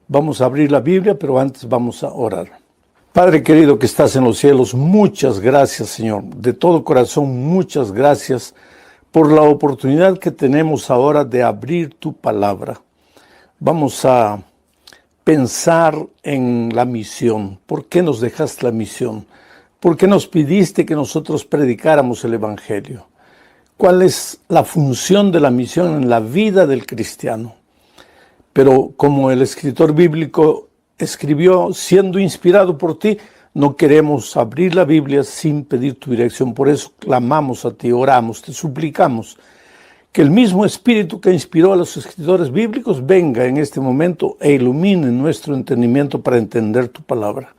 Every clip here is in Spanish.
Vamos a abrir la Biblia, pero antes vamos a orar. Padre querido que estás en los cielos, muchas gracias, Señor. De todo corazón, muchas gracias por la oportunidad que tenemos ahora de abrir tu palabra. Vamos a pensar en la misión. ¿Por qué nos dejaste la misión? ¿Por qué nos pidiste que nosotros predicáramos el Evangelio? ¿Cuál es la función de la misión en la vida del cristiano? Pero como el escritor bíblico escribió, siendo inspirado por ti, no queremos abrir la Biblia sin pedir tu dirección. Por eso clamamos a ti, oramos, te suplicamos que el mismo Espíritu que inspiró a los escritores bíblicos venga en este momento e ilumine nuestro entendimiento para entender tu palabra.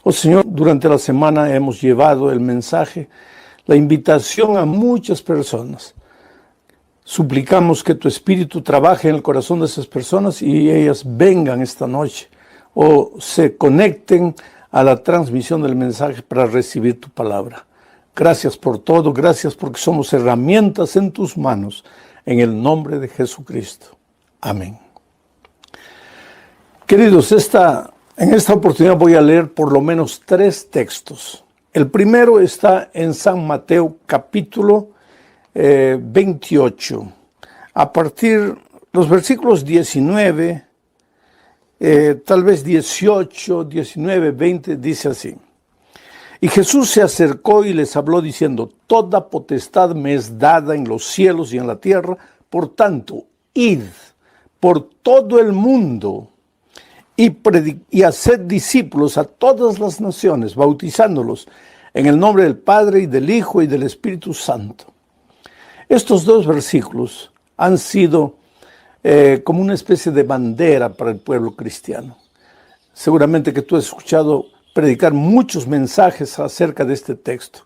Oh Señor, durante la semana hemos llevado el mensaje, la invitación a muchas personas. Suplicamos que tu Espíritu trabaje en el corazón de esas personas y ellas vengan esta noche o se conecten a la transmisión del mensaje para recibir tu palabra. Gracias por todo, gracias porque somos herramientas en tus manos, en el nombre de Jesucristo. Amén. Queridos, en esta oportunidad voy a leer por lo menos 3 textos. El primero está en San Mateo capítulo 28, a partir los versículos 19, tal vez 18, 19, 20, dice así. Y Jesús se acercó y les habló diciendo, toda potestad me es dada en los cielos y en la tierra, por tanto, id por todo el mundo y haced discípulos a todas las naciones, bautizándolos en el nombre del Padre y del Hijo y del Espíritu Santo. Estos 2 versículos han sido como una especie de bandera para el pueblo cristiano. Seguramente que tú has escuchado predicar muchos mensajes acerca de este texto.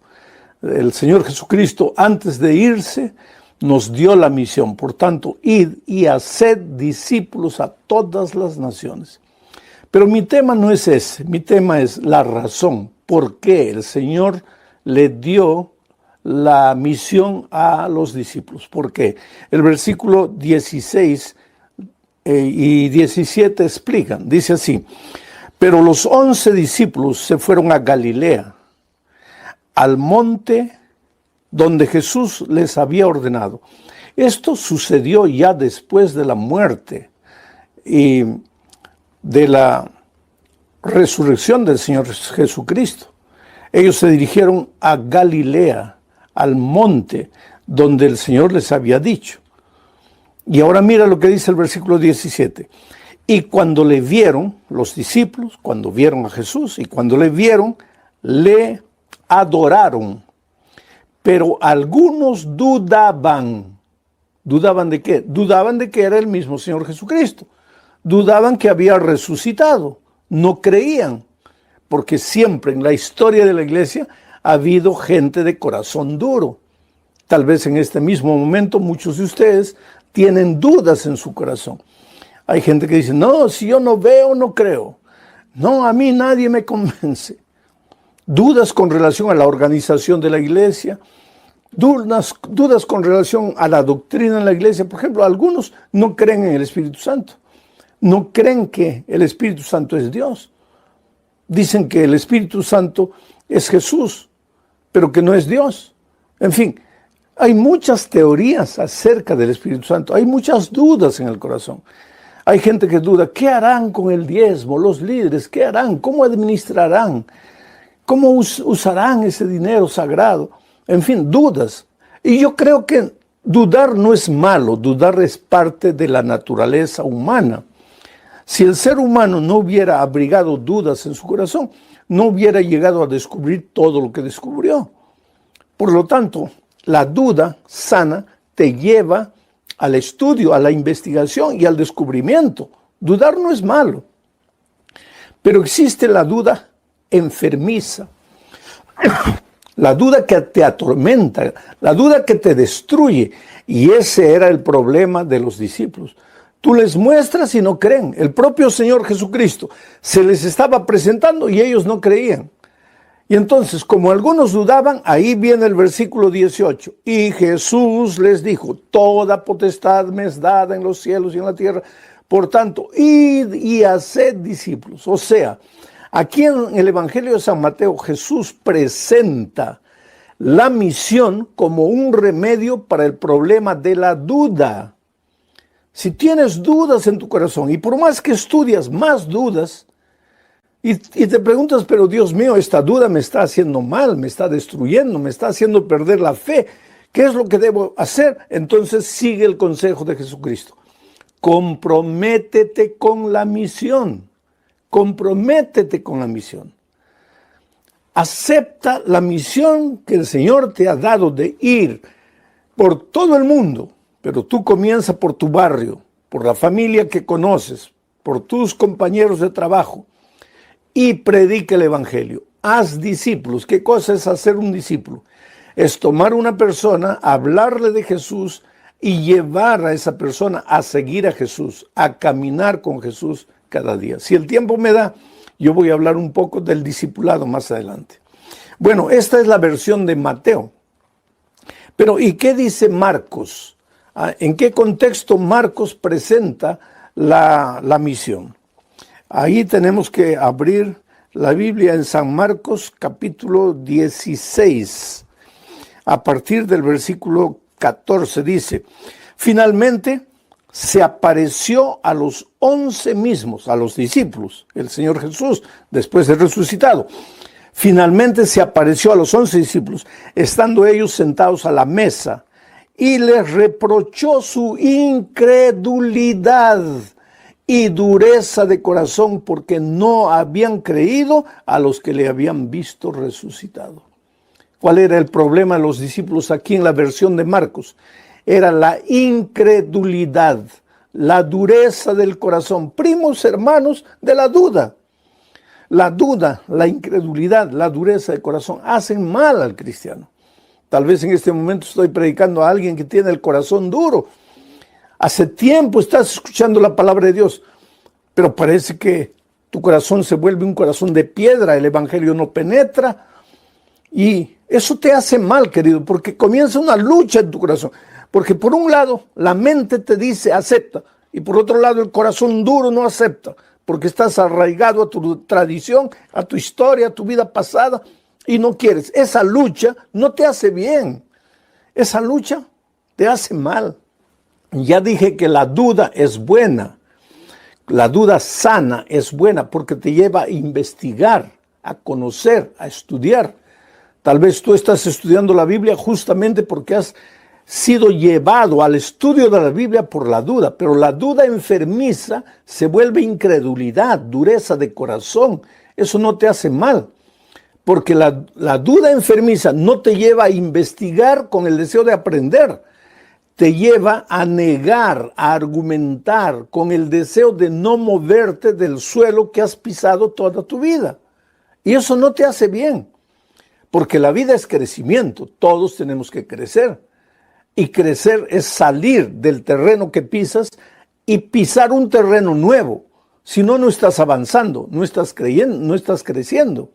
El Señor Jesucristo, antes de irse, nos dio la misión. Por tanto, id y haced discípulos a todas las naciones. Pero mi tema no es ese. Mi tema es la razón por qué el Señor le dio la misión a los discípulos. Porque el versículo 16 y 17 explican, dice así, pero los 11 discípulos se fueron a Galilea, al monte donde Jesús les había ordenado. Esto sucedió ya después de la muerte y de la resurrección del Señor Jesucristo. Ellos se dirigieron a Galilea, al monte donde el Señor les había dicho. Y ahora mira lo que dice el versículo 17. Y cuando le vieron, los discípulos, cuando vieron a Jesús, y cuando le vieron, le adoraron. Pero algunos dudaban. ¿Dudaban de qué? Dudaban de que era el mismo Señor Jesucristo. Dudaban que había resucitado. No creían. Porque siempre en la historia de la iglesia ha habido gente de corazón duro. Tal vez en este mismo momento muchos de ustedes tienen dudas en su corazón. Hay gente que dice, no, si yo no veo, no creo. No, a mí nadie me convence. Dudas con relación a la organización de la iglesia, dudas con relación a la doctrina en la iglesia. Por ejemplo, algunos no creen en el Espíritu Santo. No creen que el Espíritu Santo es Dios. Dicen que el Espíritu Santo es Jesús, pero que no es Dios. En fin, hay muchas teorías acerca del Espíritu Santo. Hay muchas dudas en el corazón. Hay gente que duda, ¿qué harán con el diezmo? Los líderes, ¿qué harán? ¿Cómo administrarán? ¿Cómo usarán ese dinero sagrado? En fin, dudas. Y yo creo que dudar no es malo, dudar es parte de la naturaleza humana. Si el ser humano no hubiera abrigado dudas en su corazón, no hubiera llegado a descubrir todo lo que descubrió. Por lo tanto, la duda sana te lleva al estudio, a la investigación y al descubrimiento. Dudar no es malo. Pero existe la duda enfermiza, la duda que te atormenta, la duda que te destruye. Y ese era el problema de los discípulos. Tú les muestras y no creen. El propio Señor Jesucristo se les estaba presentando y ellos no creían. Y entonces, como algunos dudaban, ahí viene el versículo 18. Y Jesús les dijo, toda potestad me es dada en los cielos y en la tierra. Por tanto, id y haced discípulos. O sea, aquí en el Evangelio de San Mateo, Jesús presenta la misión como un remedio para el problema de la duda. Si tienes dudas en tu corazón, y por más que estudias, más dudas, y te preguntas, pero Dios mío, esta duda me está haciendo mal, me está destruyendo, me está haciendo perder la fe, ¿qué es lo que debo hacer? Entonces sigue el consejo de Jesucristo. Comprométete con la misión. Comprométete con la misión. Acepta la misión que el Señor te ha dado de ir por todo el mundo, pero tú comienza por tu barrio, por la familia que conoces, por tus compañeros de trabajo y predica el Evangelio. Haz discípulos. ¿Qué cosa es hacer un discípulo? Es tomar una persona, hablarle de Jesús y llevar a esa persona a seguir a Jesús, a caminar con Jesús cada día. Si el tiempo me da, yo voy a hablar un poco del discipulado más adelante. Bueno, esta es la versión de Mateo. Pero, ¿y qué dice Marcos? ¿En qué contexto Marcos presenta la misión? Ahí tenemos que abrir la Biblia en San Marcos capítulo 16. A partir del versículo 14 dice, finalmente se apareció a los 11 mismos, a los discípulos, el Señor Jesús, después de resucitado. Finalmente se apareció a los 11 discípulos, estando ellos sentados a la mesa, y les reprochó su incredulidad y dureza de corazón, porque no habían creído a los que le habían visto resucitado. ¿Cuál era el problema de los discípulos aquí en la versión de Marcos? Era la incredulidad, la dureza del corazón, primos hermanos de la duda. La duda, la incredulidad, la dureza del corazón hacen mal al cristiano. Tal vez en este momento estoy predicando a alguien que tiene el corazón duro. Hace tiempo estás escuchando la palabra de Dios, pero parece que tu corazón se vuelve un corazón de piedra, el evangelio no penetra y eso te hace mal, querido, porque comienza una lucha en tu corazón. Porque por un lado, la mente te dice acepta, y por otro lado, el corazón duro no acepta, porque estás arraigado a tu tradición, a tu historia, a tu vida pasada, y no quieres. Esa lucha no te hace bien, esa lucha te hace mal. Ya dije que la duda es buena, la duda sana es buena, porque te lleva a investigar, a conocer, a estudiar. Tal vez tú estás estudiando la Biblia justamente porque has sido llevado al estudio de la Biblia por la duda, pero la duda enfermiza se vuelve incredulidad, dureza de corazón. Eso no te hace mal, porque la duda enfermiza no te lleva a investigar con el deseo de aprender, te lleva a negar, a argumentar con el deseo de no moverte del suelo que has pisado toda tu vida. Y eso no te hace bien. Porque la vida es crecimiento, todos tenemos que crecer. Y crecer es salir del terreno que pisas y pisar un terreno nuevo. Si no, no estás avanzando, no estás creciendo.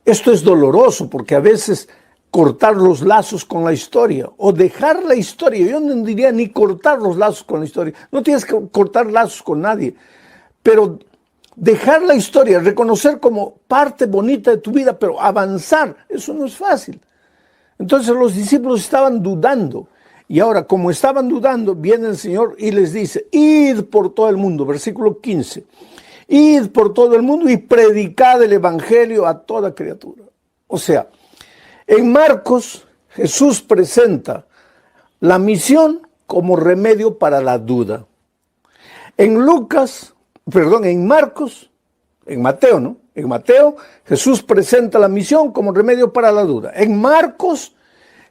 Esto es doloroso porque a veces cortar los lazos con la historia o dejar la historia, yo no diría ni cortar los lazos con la historia, no tienes que cortar lazos con nadie, pero dejar la historia, reconocer como parte bonita de tu vida, pero avanzar, eso no es fácil. Entonces los discípulos estaban dudando. Y ahora, como estaban dudando, viene el Señor y les dice, id por todo el mundo, versículo 15. Id por todo el mundo y predicad el evangelio a toda criatura. O sea, en Marcos, Jesús presenta la misión como remedio para la duda. En Mateo, ¿no? En Mateo, Jesús presenta la misión como remedio para la duda. En Marcos,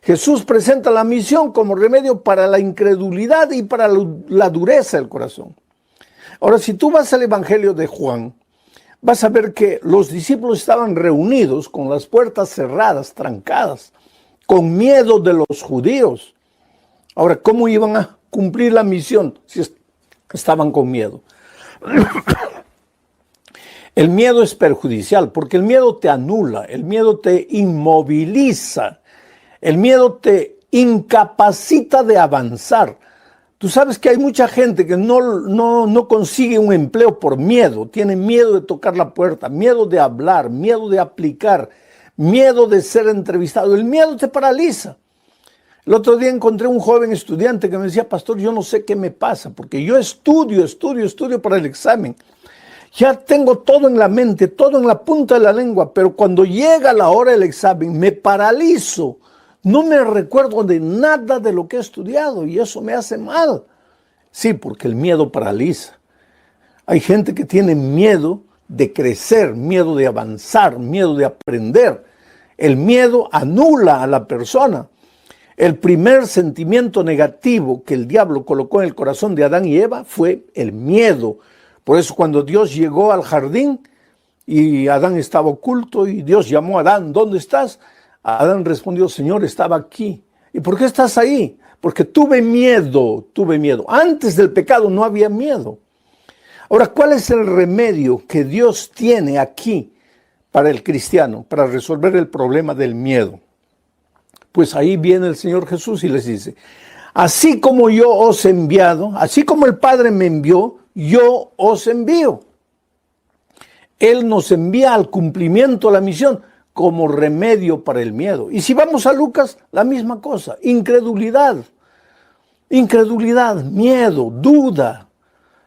Jesús presenta la misión como remedio para la incredulidad y para la dureza del corazón. Ahora, si tú vas al Evangelio de Juan, vas a ver que los discípulos estaban reunidos con las puertas cerradas, trancadas, con miedo de los judíos. Ahora, ¿cómo iban a cumplir la misión si estaban con miedo? El miedo es perjudicial porque el miedo te anula, el miedo te inmoviliza, el miedo te incapacita de avanzar. Tú sabes que hay mucha gente que no consigue un empleo por miedo. Tiene miedo de tocar la puerta, miedo de hablar, miedo de aplicar, miedo de ser entrevistado. El miedo te paraliza. El otro día encontré un joven estudiante que me decía, pastor, yo no sé qué me pasa, porque yo estudio para el examen. Ya tengo todo en la mente, todo en la punta de la lengua, pero cuando llega la hora del examen me paralizo. No me recuerdo de nada de lo que he estudiado y eso me hace mal. Sí, porque el miedo paraliza. Hay gente que tiene miedo de crecer, miedo de avanzar, miedo de aprender. El miedo anula a la persona. El primer sentimiento negativo que el diablo colocó en el corazón de Adán y Eva fue el miedo. Por eso cuando Dios llegó al jardín y Adán estaba oculto y Dios llamó a Adán, ¿dónde estás? Adán respondió, Señor, estaba aquí. ¿Y por qué estás ahí? Porque tuve miedo. Antes del pecado no había miedo. Ahora, ¿cuál es el remedio que Dios tiene aquí para el cristiano, para resolver el problema del miedo? Pues ahí viene el Señor Jesús y les dice, así como yo os he enviado, así como el Padre me envió, yo os envío. Él nos envía al cumplimiento de la misión como remedio para el miedo. Y si vamos a Lucas, la misma cosa, incredulidad, miedo, duda.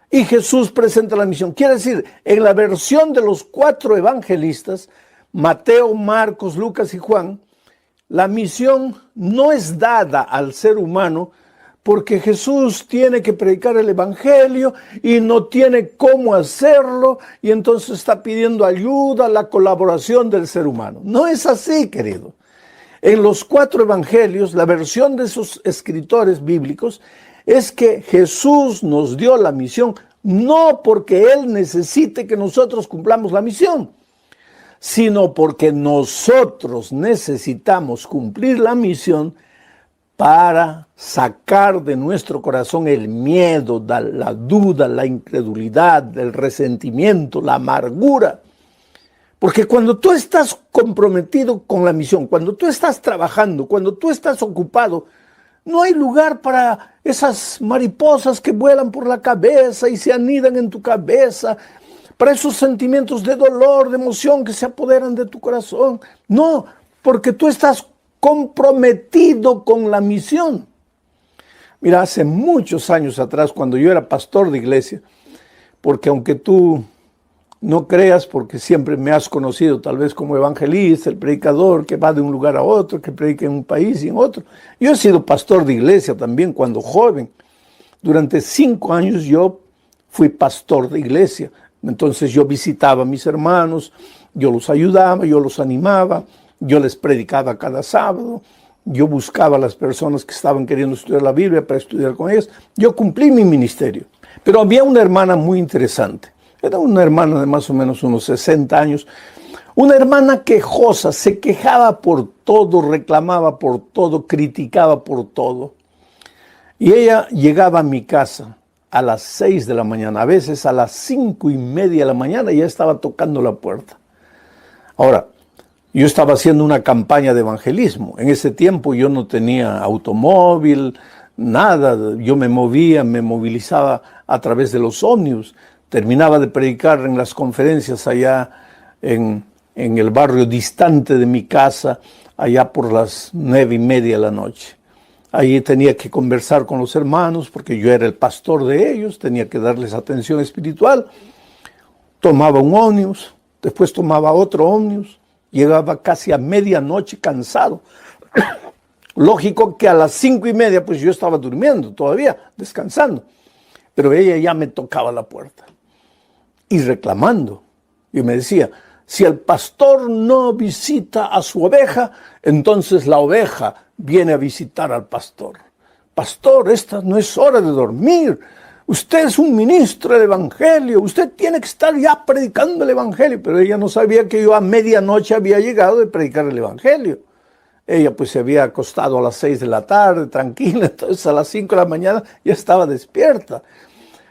Y Jesús presenta la misión. Quiere decir, en la versión de los 4 evangelistas, Mateo, Marcos, Lucas y Juan, la misión no es dada al ser humano porque Jesús tiene que predicar el evangelio y no tiene cómo hacerlo y entonces está pidiendo ayuda, la colaboración del ser humano. No es así, querido. En los 4 evangelios, la versión de esos escritores bíblicos es que Jesús nos dio la misión no porque Él necesite que nosotros cumplamos la misión, sino porque nosotros necesitamos cumplir la misión para sacar de nuestro corazón el miedo, la duda, la incredulidad, el resentimiento, la amargura. Porque cuando tú estás comprometido con la misión, cuando tú estás trabajando, cuando tú estás ocupado, no hay lugar para esas mariposas que vuelan por la cabeza y se anidan en tu cabeza, para esos sentimientos de dolor, de emoción que se apoderan de tu corazón. No, porque tú estás comprometido con la misión. Mira, hace muchos años atrás, cuando yo era pastor de iglesia, porque aunque tú no creas, porque siempre me has conocido tal vez como evangelista, el predicador que va de un lugar a otro, que predica en un país y en otro. Yo he sido pastor de iglesia también cuando joven. Durante 5 años yo fui pastor de iglesia. Entonces yo visitaba a mis hermanos, yo los ayudaba, yo los animaba, yo les predicaba cada sábado, yo buscaba a las personas que estaban queriendo estudiar la Biblia para estudiar con ellas. Yo cumplí mi ministerio. Pero había una hermana muy interesante. Era una hermana de más o menos unos 60 años. Una hermana quejosa, se quejaba por todo, reclamaba por todo, criticaba por todo. Y ella llegaba a mi casa a las 6 de la mañana, a veces a las 5:30 de la mañana ya estaba tocando la puerta. Ahora, yo estaba haciendo una campaña de evangelismo. En ese tiempo yo no tenía automóvil, nada. Yo me movilizaba a través de los ómnibus. Terminaba de predicar en las conferencias allá en el barrio distante de mi casa, allá por las 9:30 de la noche. Ahí tenía que conversar con los hermanos porque yo era el pastor de ellos, tenía que darles atención espiritual. Tomaba un ómnibus, después tomaba otro ómnibus, llegaba casi a medianoche cansado. Lógico que a las 5:30 pues yo estaba durmiendo todavía, descansando. Pero ella ya me tocaba la puerta y reclamando. Y me decía, si el pastor no visita a su oveja, entonces la oveja viene a visitar al pastor. Pastor, esta no es hora de dormir. Usted es un ministro del evangelio. Usted tiene que estar ya predicando el evangelio. Pero ella no sabía que yo a medianoche había llegado de predicar el evangelio. Ella pues se había acostado a las 6 de la tarde, tranquila. Entonces a las 5 de la mañana ya estaba despierta.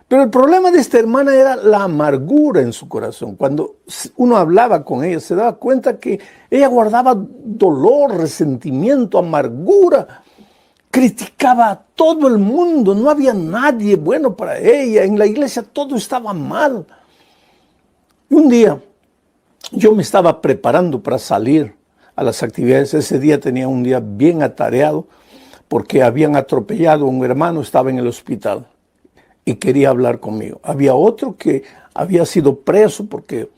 Pero el problema de esta hermana era la amargura en su corazón. Cuando uno hablaba con ella, se daba cuenta que ella guardaba dolor, resentimiento, amargura. criticaba a todo el mundo, no había nadie bueno para ella, en la iglesia todo estaba mal. Y un día yo me estaba preparando para salir a las actividades. Ese día tenía un día bien atareado porque habían atropellado a un hermano, estaba en el hospital y quería hablar conmigo. Había otro que había sido preso porque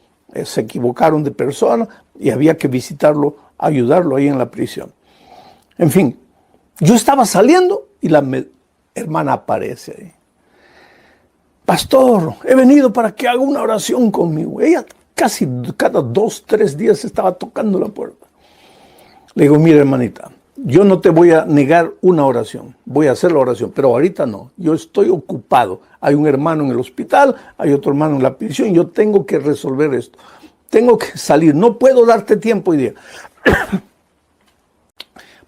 se equivocaron de persona y había que visitarlo, ayudarlo ahí en la prisión. En fin, yo estaba saliendo y la hermana aparece ahí. Pastor, he venido para que haga una oración conmigo. Ella casi cada 2, 3 días estaba tocando la puerta. Le digo, mira hermanita, yo no te voy a negar una oración, voy a hacer la oración, pero ahorita no, yo estoy ocupado. Hay un hermano en el hospital, hay otro hermano en la prisión, yo tengo que resolver esto. Tengo que salir, no puedo darte tiempo hoy día.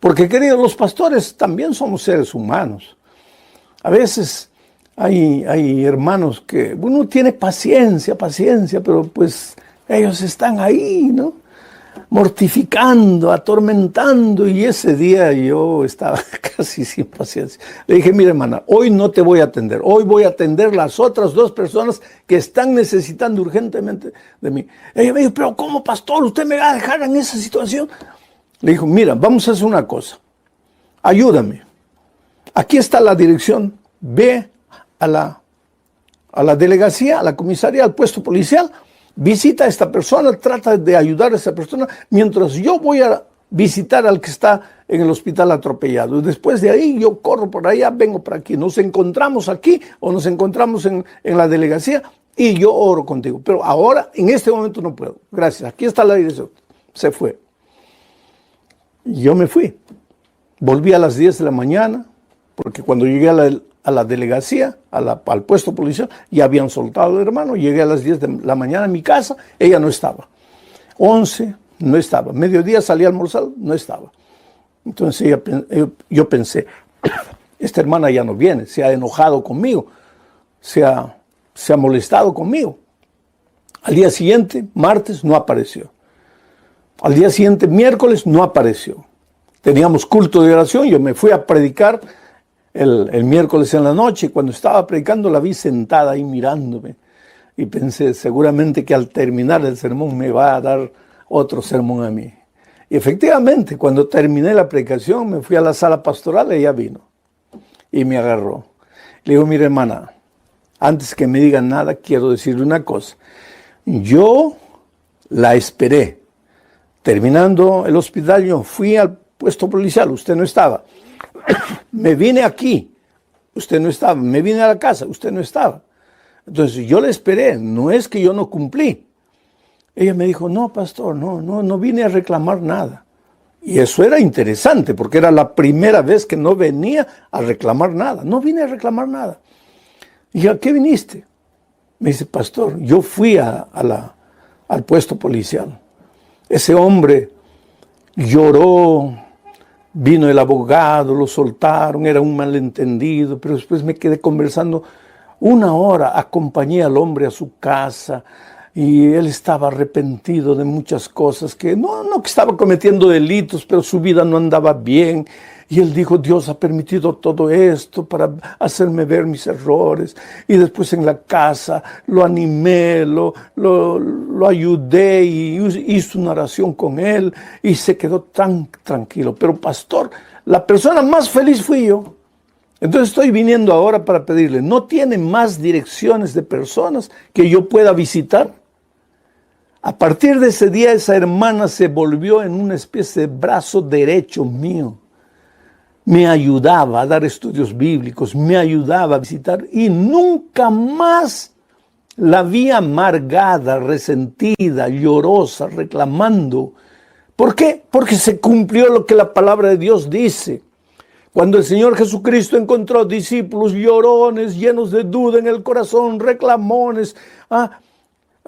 Porque queridos, los pastores también somos seres humanos. A veces hay hermanos que uno tiene paciencia, pero pues ellos están ahí, ¿no? Mortificando, atormentando, y ese día yo estaba casi sin paciencia. Le dije, mira hermana, hoy no te voy a atender, hoy voy a atender las otras 2 personas que están necesitando urgentemente de mí. Ella me dijo, pero ¿cómo, pastor? ¿Usted me va a dejar en esa situación? Le dijo, mira, vamos a hacer una cosa, ayúdame, aquí está la dirección, ve a la delegacia, a la comisaría, al puesto policial, visita a esta persona, trata de ayudar a esa persona, mientras yo voy a visitar al que está en el hospital atropellado. Después de ahí yo corro por allá, vengo por aquí, nos encontramos aquí o nos encontramos en la delegacia y yo oro contigo. Pero ahora, en este momento no puedo. Gracias, aquí está la dirección. Se fue. Yo me fui. Volví a las 10 de la mañana, porque cuando llegué a la delegacia, al puesto policial, ya habían soltado al hermano. Llegué a las 10 de la mañana a mi casa, ella no estaba. 11, no estaba. Mediodía salí a almorzar, no estaba. Entonces yo pensé, esta hermana ya no viene, se ha enojado conmigo, se ha molestado conmigo. Al día siguiente, martes, no apareció. Al día siguiente, miércoles, no apareció. Teníamos culto de oración, yo me fui a predicar el miércoles en la noche. Cuando estaba predicando la vi sentada ahí mirándome y pensé, seguramente que al terminar el sermón me va a dar otro sermón a mí. Y efectivamente, cuando terminé la predicación, me fui a la sala pastoral y ella vino y me agarró. Le digo, mira hermana, antes que me digan nada, quiero decirle una cosa. Yo la esperé. Terminando el hospital, yo fui al puesto policial, usted no estaba. Me vine aquí, usted no estaba. Me vine a la casa, usted no estaba. Entonces yo le esperé, no es que yo no cumplí. Ella me dijo, no, pastor, no vine a reclamar nada. Y eso era interesante, porque era la primera vez que no venía a reclamar nada. No vine a reclamar nada. Y dije, ¿a qué viniste? Me dice, pastor, yo fui al puesto policial. Ese hombre lloró, vino el abogado, lo soltaron, era un malentendido, pero después me quedé conversando 1 hora, acompañé al hombre a su casa y él estaba arrepentido de muchas cosas, que no que estaba cometiendo delitos, pero su vida no andaba bien. Y él dijo, Dios ha permitido todo esto para hacerme ver mis errores. Y después en la casa lo animé, lo ayudé y hizo una oración con él y se quedó tan tranquilo. Pero pastor, la persona más feliz fui yo. Entonces estoy viniendo ahora para pedirle, ¿no tiene más direcciones de personas que yo pueda visitar? A partir de ese día esa hermana se volvió en una especie de brazo derecho mío. Me ayudaba a dar estudios bíblicos, me ayudaba a visitar y nunca más la vi amargada, resentida, llorosa, reclamando. ¿Por qué? Porque se cumplió lo que la palabra de Dios dice. Cuando el Señor Jesucristo encontró discípulos llorones, llenos de duda en el corazón, reclamones,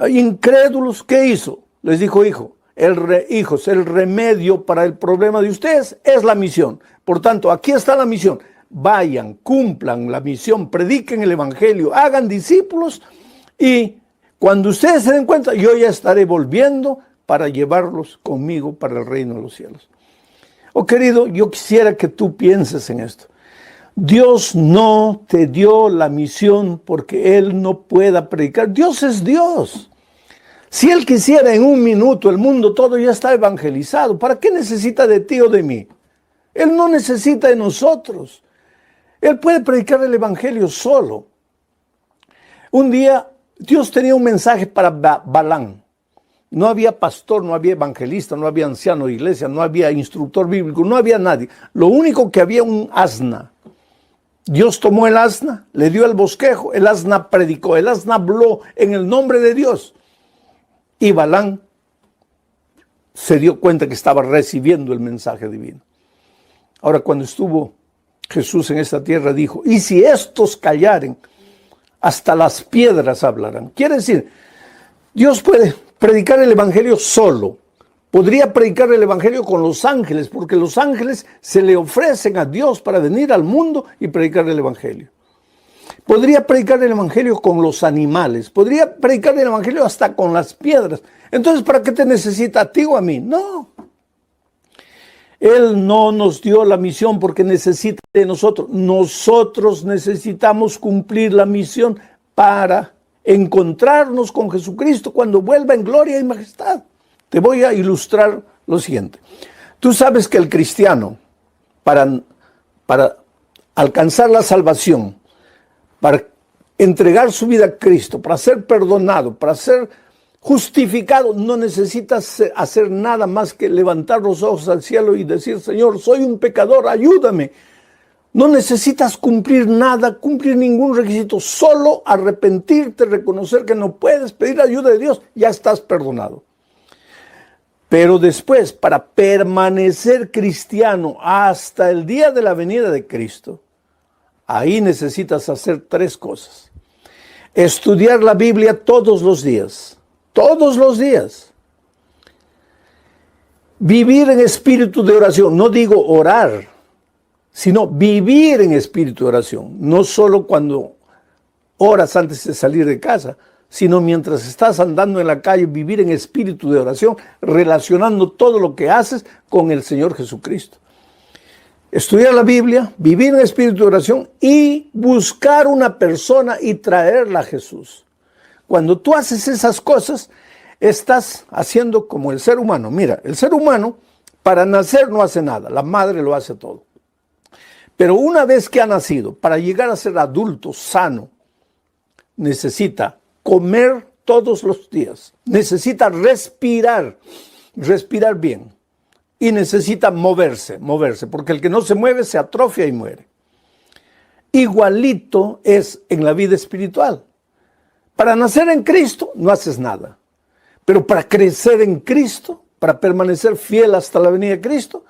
incrédulos, ¿qué hizo? Les dijo, hijos, el remedio para el problema de ustedes es la misión. Por tanto, aquí está la misión. Vayan, cumplan la misión, prediquen el evangelio, hagan discípulos y cuando ustedes se den cuenta, yo ya estaré volviendo para llevarlos conmigo para el reino de los cielos. Oh querido, yo quisiera que tú pienses en esto. Dios no te dio la misión porque Él no pueda predicar. Dios es Dios. Si Él quisiera en un minuto, el mundo todo ya está evangelizado. ¿Para qué necesita de ti o de mí? Él no necesita de nosotros. Él puede predicar el evangelio solo. Un día Dios tenía un mensaje para Balaam. No había pastor, no había evangelista, no había anciano de iglesia, no había instructor bíblico, no había nadie. Lo único que había un asna. Dios tomó el asna, le dio el bosquejo, el asna predicó, el asna habló en el nombre de Dios. Y Balaam se dio cuenta que estaba recibiendo el mensaje divino. Ahora, cuando estuvo Jesús en esta tierra, dijo, y si estos callaren, hasta las piedras hablarán. Quiere decir, Dios puede predicar el evangelio solo. Podría predicar el evangelio con los ángeles, porque los ángeles se le ofrecen a Dios para venir al mundo y predicar el evangelio. Podría predicar el evangelio con los animales. Podría predicar el evangelio hasta con las piedras. Entonces, ¿para qué te necesita a ti o a mí? No. Él no nos dio la misión porque necesita de nosotros. Nosotros necesitamos cumplir la misión para encontrarnos con Jesucristo cuando vuelva en gloria y majestad. Te voy a ilustrar lo siguiente. Tú sabes que el cristiano, para alcanzar la salvación, para entregar su vida a Cristo, para ser perdonado, para ser justificado, no necesitas hacer nada más que levantar los ojos al cielo y decir, Señor, soy un pecador, ayúdame. No necesitas cumplir nada, cumplir ningún requisito, solo arrepentirte, reconocer que no puedes, pedir ayuda de Dios, ya estás perdonado. Pero después, para permanecer cristiano hasta el día de la venida de Cristo, ahí necesitas hacer 3 cosas. Estudiar la Biblia todos los días. Todos los días. Vivir en espíritu de oración. No digo orar, sino vivir en espíritu de oración. No solo cuando oras antes de salir de casa, sino mientras estás andando en la calle, vivir en espíritu de oración, relacionando todo lo que haces con el Señor Jesucristo. Estudiar la Biblia, vivir en espíritu de oración y buscar una persona y traerla a Jesús. Cuando tú haces esas cosas, estás haciendo como el ser humano. Mira, el ser humano para nacer no hace nada, la madre lo hace todo. Pero una vez que ha nacido, para llegar a ser adulto, sano, necesita comer todos los días, necesita respirar bien y necesita moverse, porque el que no se mueve se atrofia y muere. Igualito es en la vida espiritual. Para nacer en Cristo no haces nada, pero para crecer en Cristo, para permanecer fiel hasta la venida de Cristo,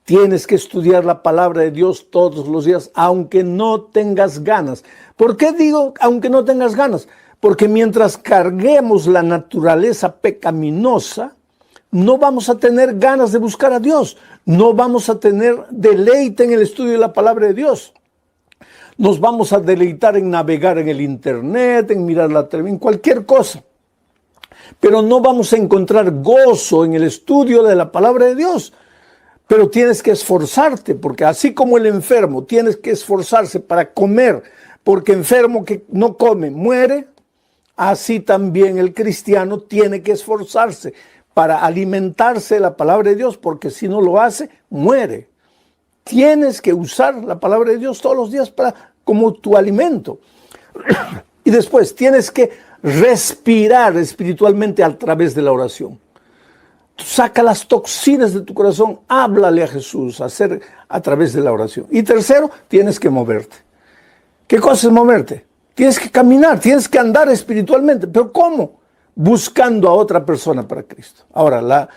tienes que estudiar la palabra de Dios todos los días, aunque no tengas ganas. ¿Por qué digo aunque no tengas ganas? Porque mientras carguemos la naturaleza pecaminosa, no vamos a tener ganas de buscar a Dios. No vamos a tener deleite en el estudio de la palabra de Dios. Nos vamos a deleitar en navegar en el internet, en mirar la televisión, en cualquier cosa. Pero no vamos a encontrar gozo en el estudio de la palabra de Dios. Pero tienes que esforzarte, porque así como el enfermo tienes que esforzarse para comer, porque enfermo que no come muere, así también el cristiano tiene que esforzarse para alimentarse de la palabra de Dios, porque si no lo hace, muere. Tienes que usar la palabra de Dios todos los días como tu alimento. Y después tienes que respirar espiritualmente a través de la oración. Saca las toxinas de tu corazón, háblale a Jesús, a través de la oración. Y tercero, tienes que moverte. ¿Qué cosa es moverte? Tienes que caminar, tienes que andar espiritualmente. ¿Pero cómo? Buscando a otra persona para Cristo. Ahora, la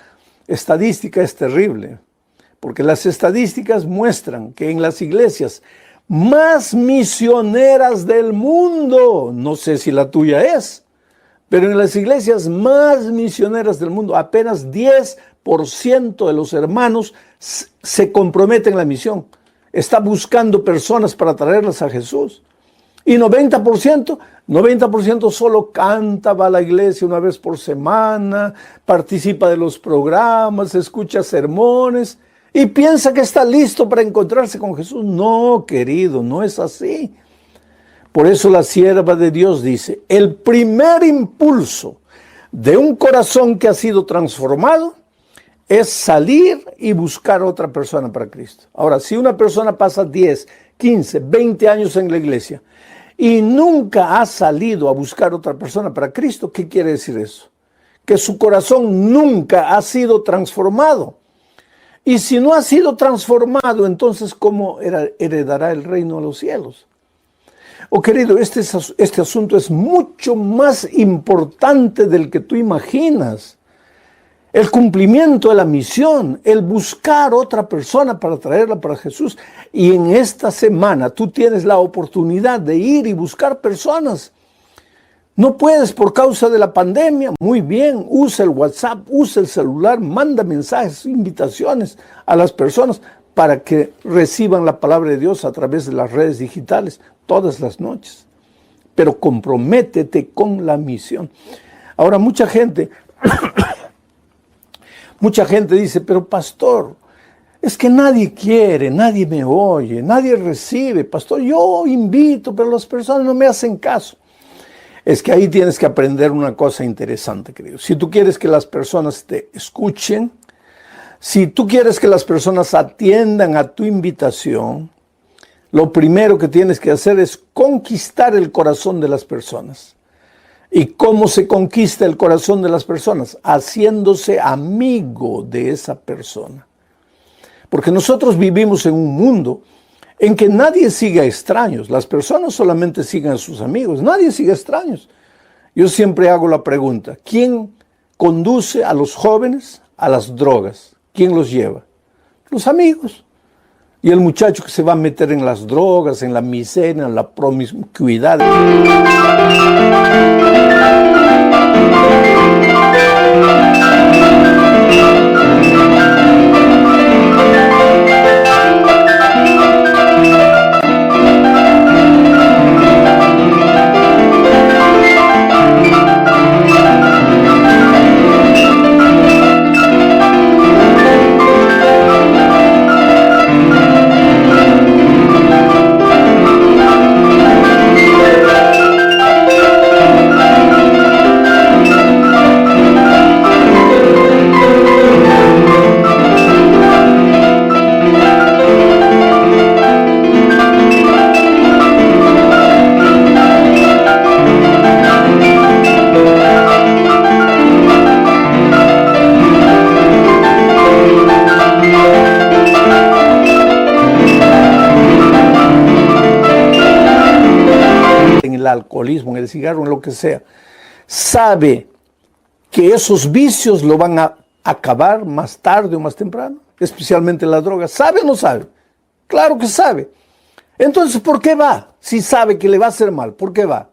estadística es terrible, porque las estadísticas muestran que en las iglesias más misioneras del mundo, no sé si la tuya es, pero en las iglesias más misioneras del mundo, apenas 10% de los hermanos se comprometen en la misión. Está buscando personas para traerlas a Jesús. Y 90% solo canta, va a la iglesia una vez por semana, participa de los programas, escucha sermones y piensa que está listo para encontrarse con Jesús. No, querido, no es así. Por eso la sierva de Dios dice, el primer impulso de un corazón que ha sido transformado es salir y buscar a otra persona para Cristo. Ahora, si una persona pasa 10, 15, 20 años en la iglesia y nunca ha salido a buscar otra persona para Cristo, ¿qué quiere decir eso? Que su corazón nunca ha sido transformado. Y si no ha sido transformado, entonces ¿cómo heredará el reino de los cielos? Oh, querido, este asunto es mucho más importante del que tú imaginas. El cumplimiento de la misión, el buscar otra persona para traerla para Jesús. Y en esta semana tú tienes la oportunidad de ir y buscar personas. No puedes por causa de la pandemia. Muy bien, usa el WhatsApp, usa el celular, manda mensajes, invitaciones a las personas para que reciban la palabra de Dios a través de las redes digitales todas las noches. Pero comprométete con la misión. Ahora, mucha gente dice, pero pastor, es que nadie quiere, nadie me oye, nadie recibe. Pastor, yo invito, pero las personas no me hacen caso. Es que ahí tienes que aprender una cosa interesante, querido. Si tú quieres que las personas te escuchen, si tú quieres que las personas atiendan a tu invitación, lo primero que tienes que hacer es conquistar el corazón de las personas. ¿Y cómo se conquista el corazón de las personas? Haciéndose amigo de esa persona. Porque nosotros vivimos en un mundo en que nadie sigue a extraños. Las personas solamente siguen a sus amigos. Nadie sigue a extraños. Yo siempre hago la pregunta, ¿quién conduce a los jóvenes a las drogas? ¿Quién los lleva? Los amigos. Y el muchacho que se va a meter en las drogas, en la miseria, en la promiscuidad. En el alcoholismo, en el cigarro, en lo que sea, sabe que esos vicios lo van a acabar más tarde o más temprano, especialmente la droga. ¿Sabe o no sabe? Claro que sabe. Entonces, ¿por qué va? Si sabe que le va a hacer mal, ¿por qué va?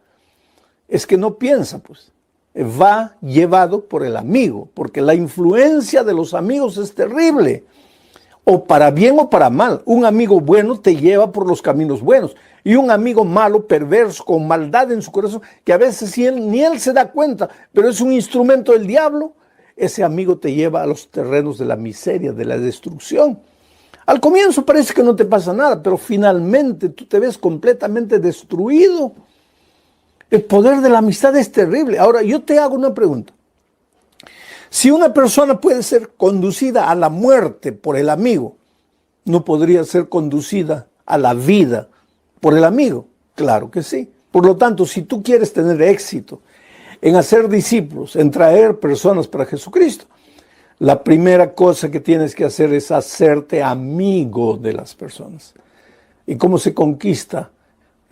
Es que no piensa, pues. Va llevado por el amigo, porque la influencia de los amigos es terrible. O para bien o para mal. Un amigo bueno te lleva por los caminos buenos. Y un amigo malo, perverso, con maldad en su corazón, que a veces ni él se da cuenta, pero es un instrumento del diablo, ese amigo te lleva a los terrenos de la miseria, de la destrucción. Al comienzo parece que no te pasa nada, pero finalmente tú te ves completamente destruido. El poder de la amistad es terrible. Ahora, yo te hago una pregunta. Si una persona puede ser conducida a la muerte por el amigo, ¿no podría ser conducida a la vida por el amigo? Claro que sí. Por lo tanto, si tú quieres tener éxito en hacer discípulos, en traer personas para Jesucristo, la primera cosa que tienes que hacer es hacerte amigo de las personas. ¿Y cómo se conquista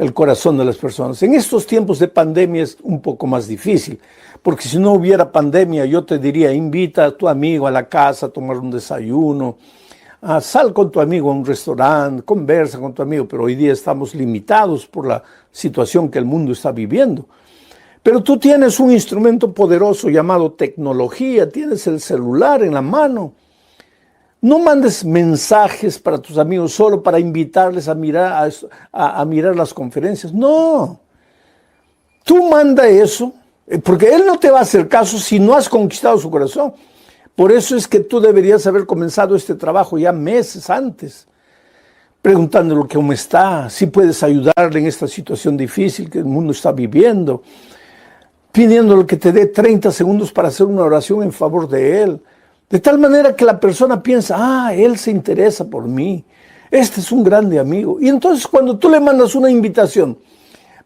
el corazón de las personas. En estos tiempos de pandemia es un poco más difícil, porque si no hubiera pandemia, yo te diría, invita a tu amigo a la casa a tomar un desayuno, sal con tu amigo a un restaurante, conversa con tu amigo, pero hoy día estamos limitados por la situación que el mundo está viviendo. Pero tú tienes un instrumento poderoso llamado tecnología, tienes el celular en la mano. No mandes mensajes para tus amigos solo para invitarles a mirar las conferencias. No. Tú manda eso, porque él no te va a hacer caso si no has conquistado su corazón. Por eso es que tú deberías haber comenzado este trabajo ya meses antes, preguntándole cómo está, si puedes ayudarle en esta situación difícil que el mundo está viviendo, pidiéndole que te dé 30 segundos para hacer una oración en favor de él. De tal manera que la persona piensa, él se interesa por mí, este es un grande amigo. Y entonces cuando tú le mandas una invitación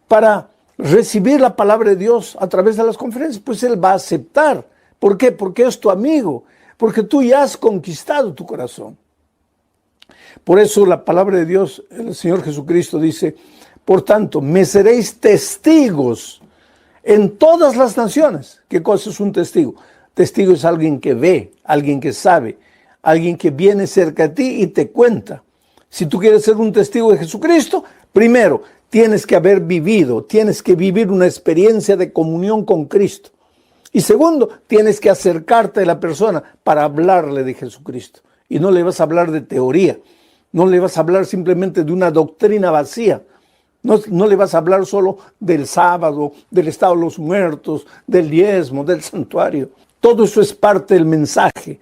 para recibir la palabra de Dios a través de las conferencias, pues él va a aceptar. ¿Por qué? Porque es tu amigo, porque tú ya has conquistado tu corazón. Por eso la palabra de Dios, el Señor Jesucristo dice, por tanto, me seréis testigos en todas las naciones. ¿Qué cosa es un testigo? Testigo es alguien que ve, alguien que sabe, alguien que viene cerca de ti y te cuenta. Si tú quieres ser un testigo de Jesucristo, primero tienes que haber vivido, tienes que vivir una experiencia de comunión con Cristo. Y segundo, tienes que acercarte a la persona para hablarle de Jesucristo. Y no le vas a hablar de teoría, no le vas a hablar simplemente de una doctrina vacía. No le vas a hablar solo del sábado, del estado de los muertos, del diezmo, del santuario. Todo eso es parte del mensaje,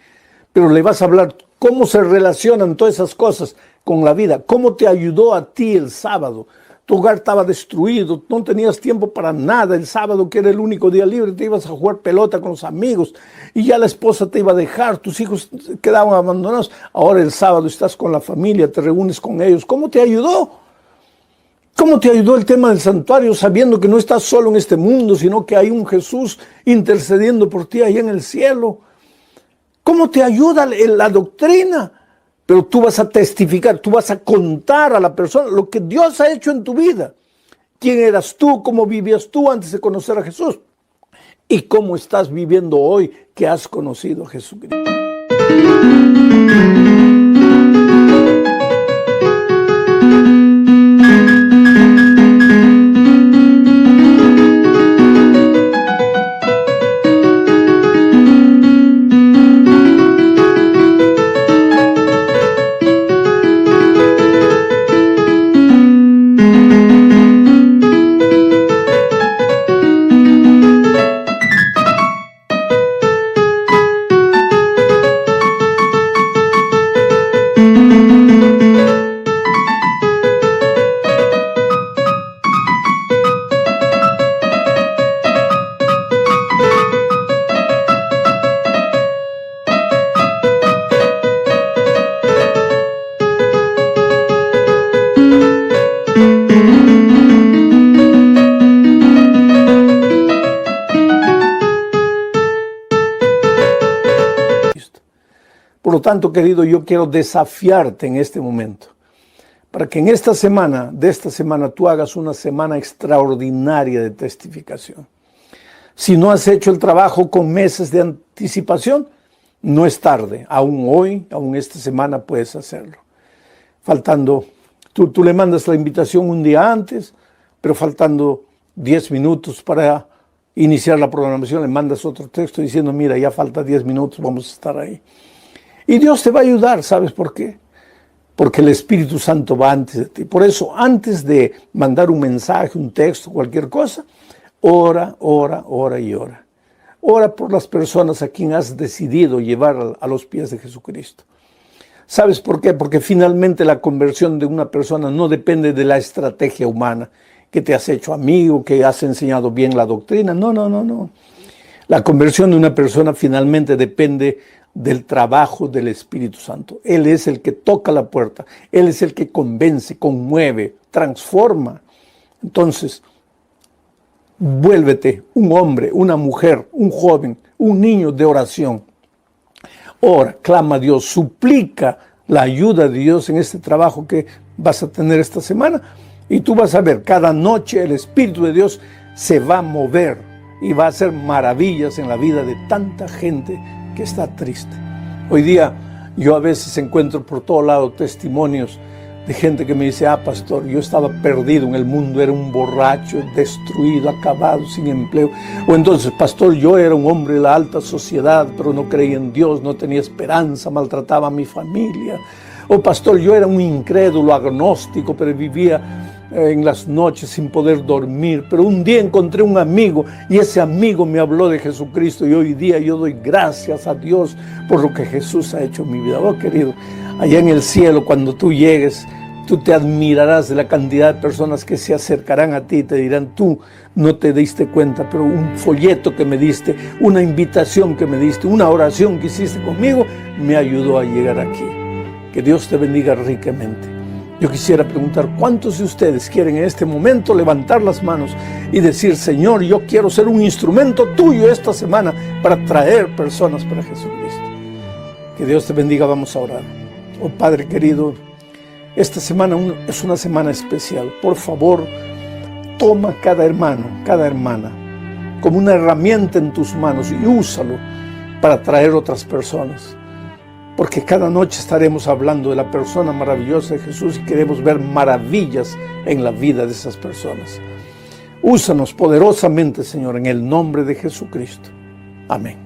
pero le vas a hablar cómo se relacionan todas esas cosas con la vida, cómo te ayudó a ti el sábado. Tu hogar estaba destruido, no tenías tiempo para nada, el sábado que era el único día libre, te ibas a jugar pelota con los amigos y ya la esposa te iba a dejar, tus hijos quedaban abandonados. Ahora el sábado estás con la familia, te reúnes con ellos. ¿Cómo te ayudó? ¿Cómo te ayudó el tema del santuario sabiendo que no estás solo en este mundo, sino que hay un Jesús intercediendo por ti allá en el cielo? ¿Cómo te ayuda la doctrina? Pero tú vas a testificar, tú vas a contar a la persona lo que Dios ha hecho en tu vida. ¿Quién eras tú? ¿Cómo vivías tú antes de conocer a Jesús? ¿Y cómo estás viviendo hoy que has conocido a Jesucristo? Por lo tanto, querido, yo quiero desafiarte en este momento, para que en esta semana, tú hagas una semana extraordinaria de testificación. Si no has hecho el trabajo con meses de anticipación, no es tarde. Aún hoy, aún esta semana puedes hacerlo. Faltando, tú le mandas la invitación un día antes, pero faltando 10 minutos para iniciar la programación, le mandas otro texto diciendo, mira, ya falta 10 minutos, vamos a estar ahí. Y Dios te va a ayudar, ¿sabes por qué? Porque el Espíritu Santo va antes de ti. Por eso, antes de mandar un mensaje, un texto, cualquier cosa, ora, ora, ora y ora. Ora por las personas a quien has decidido llevar a los pies de Jesucristo. ¿Sabes por qué? Porque finalmente la conversión de una persona no depende de la estrategia humana, que te has hecho amigo, que has enseñado bien la doctrina. No. La conversión de una persona finalmente depende del trabajo del Espíritu Santo. Él es el que toca la puerta, Él es el que convence, conmueve, transforma. Entonces, vuélvete un hombre, una mujer, un joven, un niño de oración. Ora, clama a Dios, suplica la ayuda de Dios en este trabajo que vas a tener esta semana Y tú vas a ver, cada noche el Espíritu de Dios se va a mover y va a hacer maravillas en la vida de tanta gente que está triste. Hoy día yo a veces encuentro por todo lado testimonios de gente que me dice: pastor, yo estaba perdido en el mundo, era un borracho, destruido, acabado, sin empleo. O entonces, pastor, yo era un hombre de la alta sociedad, pero no creía en Dios, no tenía esperanza, maltrataba a mi familia. O pastor, yo era un incrédulo, agnóstico, pero vivía en las noches sin poder dormir, pero un día encontré un amigo y ese amigo me habló de Jesucristo y hoy día yo doy gracias a Dios por lo que Jesús ha hecho en mi vida. Oh, querido, allá en el cielo, cuando tú llegues, tú te admirarás de la cantidad de personas que se acercarán a ti y te dirán: tú no te diste cuenta, pero un folleto que me diste, una invitación que me diste, una oración que hiciste conmigo, me ayudó a llegar aquí. Que Dios te bendiga ricamente. Yo quisiera preguntar: ¿cuántos de ustedes quieren en este momento levantar las manos y decir: Señor, yo quiero ser un instrumento tuyo esta semana para traer personas para Jesucristo? Que Dios te bendiga. Vamos a orar. Oh Padre querido, esta semana es una semana especial. Por favor, toma cada hermano, cada hermana como una herramienta en tus manos y úsalo para traer otras personas. Porque cada noche estaremos hablando de la persona maravillosa de Jesús y queremos ver maravillas en la vida de esas personas. Úsanos poderosamente, Señor, en el nombre de Jesucristo. Amén.